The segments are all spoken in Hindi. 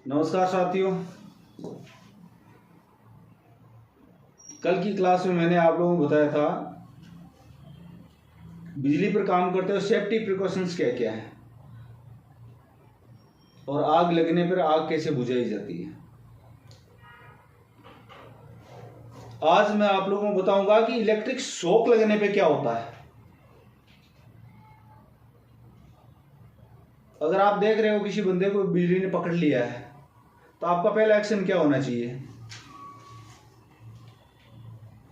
नमस्कार साथियों। कल की क्लास में मैंने आप लोगों को बताया था बिजली पर काम करते हुए सेफ्टी प्रिकॉशंस क्या क्या है और आग लगने पर आग कैसे बुझाई जाती है। आज मैं आप लोगों को बताऊंगा कि इलेक्ट्रिक शॉक लगने पे क्या होता है। अगर आप देख रहे हो किसी बंदे को बिजली ने पकड़ लिया है तो आपका पहला एक्शन क्या होना चाहिए?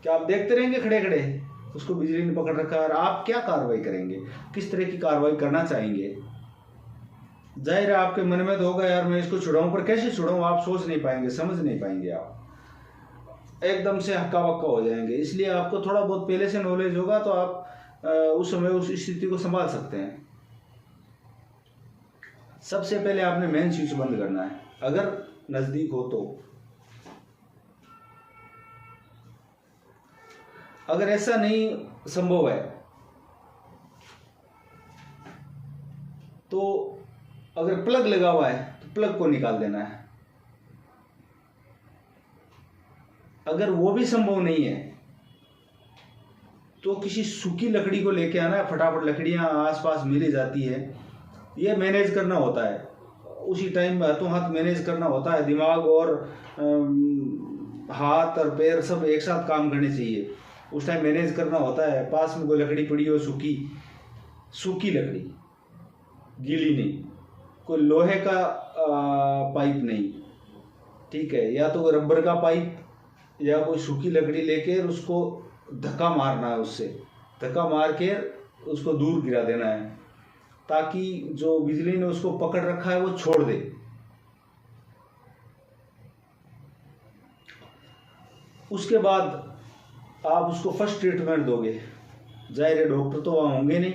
क्या आप देखते रहेंगे खड़े खड़े उसको बिजली ने पकड़ रखा है और आप क्या कार्रवाई करेंगे, किस तरह की कार्रवाई करना चाहेंगे? जाहिर है आपके मन में तो होगा यार मैं इसको छुड़ाऊं, पर कैसे छुड़ाऊं आप सोच नहीं पाएंगे, समझ नहीं पाएंगे, आप एकदम से हक्का बक्का हो जाएंगे। इसलिए आपको थोड़ा बहुत पहले से नॉलेज होगा तो आप उस समय उस स्थिति को संभाल सकते हैं। सबसे पहले आपने मेन स्विच बंद करना है अगर नजदीक हो तो। अगर ऐसा नहीं संभव है तो अगर प्लग लगा हुआ है तो प्लग को निकाल देना है। अगर वो भी संभव नहीं है तो किसी सूखी लकड़ी को लेके आना है। फटाफट लकड़ियां आसपास मिली जाती है, ये मैनेज करना होता है उसी टाइम में, हाथों हाथ मैनेज करना होता है। दिमाग और हाथ और पैर सब एक साथ काम करने चाहिए, उस टाइम मैनेज करना होता है। पास में कोई लकड़ी पड़ी हो, सूखी लकड़ी, गीली नहीं, कोई लोहे का पाइप नहीं, ठीक है, या तो रबर का पाइप या कोई सूखी लकड़ी लेके उसको धक्का मारना है, उससे धक्का मार के उसको दूर गिरा देना है ताकि जो बिजली ने उसको पकड़ रखा है वो छोड़ दे। उसके बाद आप उसको फर्स्ट ट्रीटमेंट दोगे। जाहिर है डॉक्टर तो वहाँ होंगे नहीं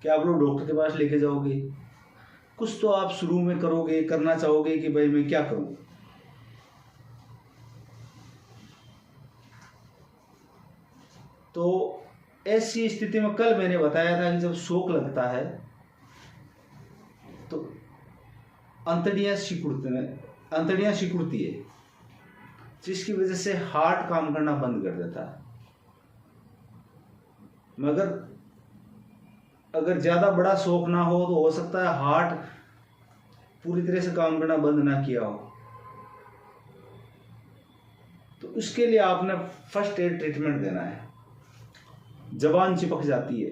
कि आप लोग डॉक्टर के पास लेके जाओगे, कुछ तो आप शुरू में करोगे, करना चाहोगे कि भाई मैं क्या करूं। तो ऐसी स्थिति में कल मैंने बताया था कि जब शॉक लगता है तो अंतड़ियां सिकुड़ती है, जिसकी वजह से हार्ट काम करना बंद कर देता है। मगर अगर ज्यादा बड़ा शॉक ना हो तो हो सकता है हार्ट पूरी तरह से काम करना बंद ना किया हो। तो इसके लिए आपने फर्स्ट एड ट्रीटमेंट देना है। जबान चिपक जाती है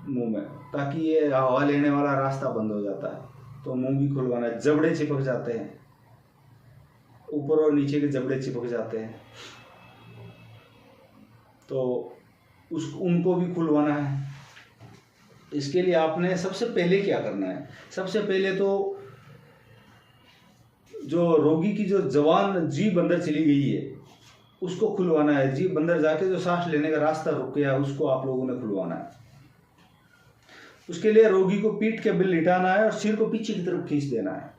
मुंह में ताकि ये हवा लेने वाला रास्ता बंद हो जाता है, तो मुंह भी खुलवाना है। जबड़े चिपक जाते हैं, ऊपर और नीचे के जबड़े चिपक जाते हैं, तो उनको भी खुलवाना है। इसके लिए आपने सबसे पहले क्या करना है? सबसे पहले तो जो रोगी की जो जवान जीभ अंदर चली गई है उसको खुलवाना है। जीभ अंदर जाके जो सांस लेने का रास्ता रुक गया उसको आप लोगों ने खुलवाना है। उसके लिए रोगी को पीठ के बल लिटाना है और सिर को पीछे की तरफ खींच देना है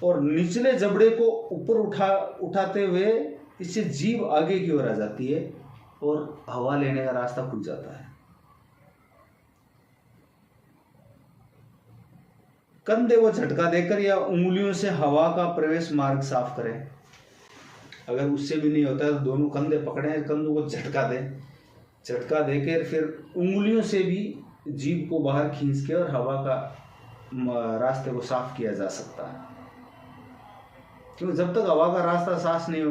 और निचले जबड़े को ऊपर उठाते हुए इससे जीभ आगे की ओर आ जाती है और हवा लेने का रास्ता खुल जाता है। कंधे को झटका देकर या उंगलियों से हवा का प्रवेश मार्ग साफ करें। अगर उससे भी नहीं होता है तो दोनों कंधे पकड़े, कंधों को झटका देकर फिर उंगलियों से भी जीभ को बाहर खींच के और हवा का रास्ते को साफ किया जा सकता है। क्योंकि जब तक हवा का रास्ता साफ नहीं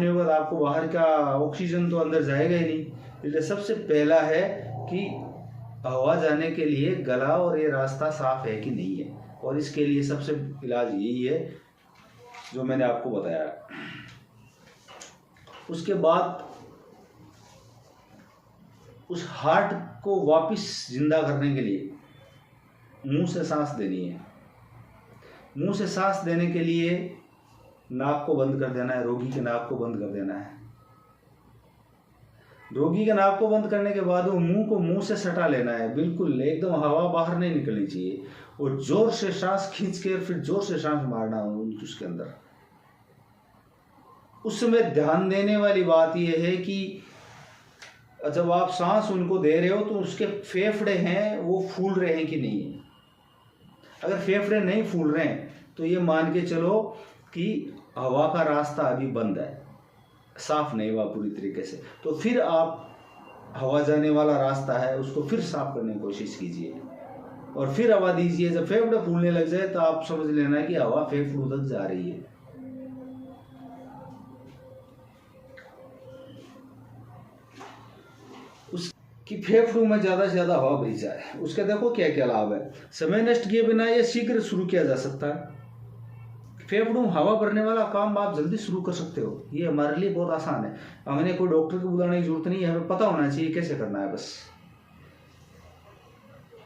होगा तो आपको बाहर का ऑक्सीजन तो अंदर जाएगा ही नहीं। इसलिए सबसे पहला है कि हवा जाने के लिए गला और ये रास्ता साफ है कि नहीं है, और इसके लिए सबसे इलाज यही है जो मैंने आपको बताया। उसके बाद उस हार्ट को वापस जिंदा करने के लिए मुंह से सांस देनी है। मुंह से सांस देने के लिए नाक को बंद कर देना है, रोगी के नाक को बंद कर देना है। रोगी के नाक को बंद करने के बाद वो मुंह को मुंह से सटा लेना है, बिल्कुल एकदम हवा बाहर नहीं निकलनी चाहिए, और जोर से सांस खींच के फिर जोर से सांस मारना है उसके अंदर। उस समय ध्यान देने वाली बात यह है कि जब आप सांस उनको दे रहे हो तो उसके फेफड़े हैं वो फूल रहे हैं कि नहीं है। अगर फेफड़े नहीं फूल रहे हैं तो ये मान के चलो कि हवा का रास्ता अभी बंद है, साफ नहीं हुआ पूरी तरीके से, तो फिर आप हवा जाने वाला रास्ता है उसको फिर साफ करने की कोशिश कीजिए और फिर हवा दीजिए। जब फेफड़े फूलने लग जाए तो आप समझ लेना कि हवा फेफड़ों तक जा रही है। उसकी फेफड़ों में ज़्यादा से ज़्यादा हवा भरी जाए। उसके देखो क्या क्या लाभ है। समय नष्ट किए बिना ये शीघ्र शुरू किया जा सकता है। फेफड़ों हवा भरने वाला काम आप जल्दी शुरू कर सकते हो। ये हमारे लिए बहुत आसान है, हमें कोई डॉक्टर को बुलाने की जरूरत नहीं है, हमें पता होना चाहिए कैसे करना है बस।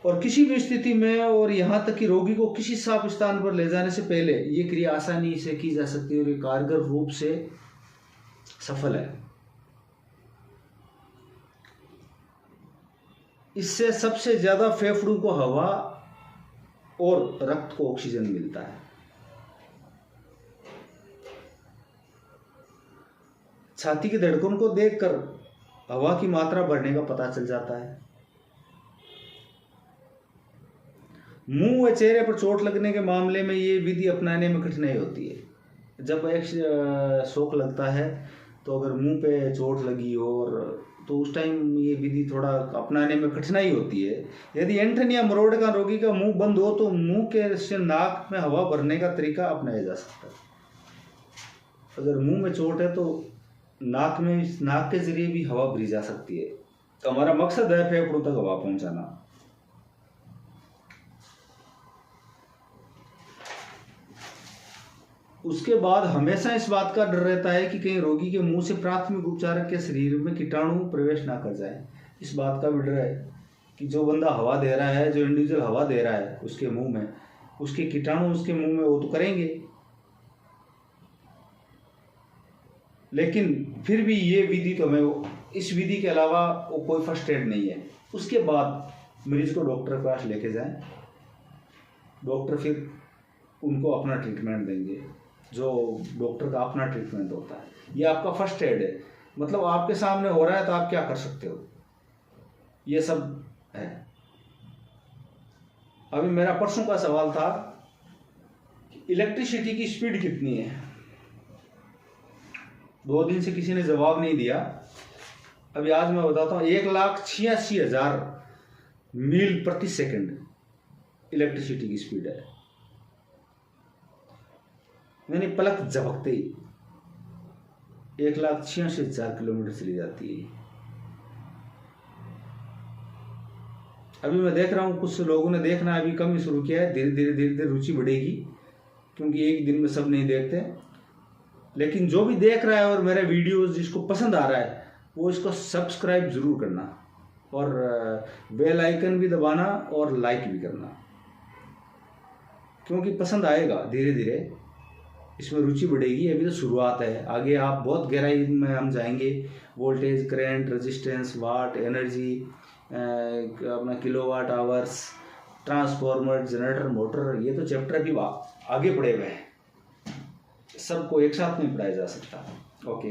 और किसी भी स्थिति में, और यहाँ तक कि रोगी को किसी साफ स्थान पर ले जाने से पहले ये क्रिया आसानी से की जा सकती है और ये कारगर रूप से सफल है। इससे सबसे ज्यादा फेफड़ों को हवा और रक्त को ऑक्सीजन मिलता है। छाती की धड़कन को देखकर हवा की मात्रा बढ़ने का पता चल जाता है। मुंह व चेहरे पर चोट लगने के मामले में ये विधि अपनाने में कठिनाई होती है। जब एक शौक लगता है तो अगर मुंह पे चोट लगी और तो उस टाइम ये विधि थोड़ा अपनाने में कठिनाई होती है। यदि ऐंठन या मरोड़ का रोगी का मुंह बंद हो तो मुंह के से नाक में हवा भरने का तरीका अपनाया जा सकता है। अगर मुंह में चोट है तो नाक के जरिए भी हवा भरी जा सकती है। तो हमारा मकसद है फेफड़ों तक हवा पहुंचाना। उसके बाद हमेशा इस बात का डर रहता है कि कहीं रोगी के मुंह से प्राथमिक उपचार के शरीर में कीटाणु प्रवेश ना कर जाए। इस बात का भी डर है कि जो बंदा हवा दे रहा है, जो इंडिविजुअल हवा दे रहा है उसके मुंह में, उसके कीटाणु उसके मुंह में वो तो करेंगे, लेकिन फिर भी ये विधि तो हमें, इस विधि के अलावा वो कोई फर्स्ट एड नहीं है। उसके बाद मरीज को डॉक्टर के पास लेके जाएं, डॉक्टर फिर उनको अपना ट्रीटमेंट देंगे, जो डॉक्टर का अपना ट्रीटमेंट होता है। ये आपका फर्स्ट एड है, मतलब आपके सामने हो रहा है तो आप क्या कर सकते हो, ये सब है। अभी मेरा परसों का सवाल था इलेक्ट्रिसिटी की स्पीड कितनी है, 2 दिन से किसी ने जवाब नहीं दिया। अभी आज मैं बताता हूँ, 1,86,000 मील प्रति सेकंड इलेक्ट्रिसिटी की स्पीड है। यानी पलक झपकते ही 1,86,000 किलोमीटर चली जाती है। अभी मैं देख रहा हूँ कुछ लोगों ने देखना अभी कम ही शुरू किया है, धीरे धीरे रुचि बढ़ेगी, क्योंकि एक दिन में सब नहीं देखते। लेकिन जो भी देख रहा है और मेरे वीडियोस जिसको पसंद आ रहा है वो इसको सब्सक्राइब जरूर करना और बेल आइकन भी दबाना और लाइक भी करना, क्योंकि पसंद आएगा। धीरे धीरे इसमें रुचि बढ़ेगी, अभी तो शुरुआत है, आगे आप बहुत गहराई में हम जाएंगे। वोल्टेज, करंट, रेजिस्टेंस, वाट, एनर्जी, अपना kilowatt hours, transformer, generator, motor, ये तो चैप्टर अभी आगे पड़े हुए हैं, सबको एक साथ नहीं पढ़ाया जा सकता। ओके।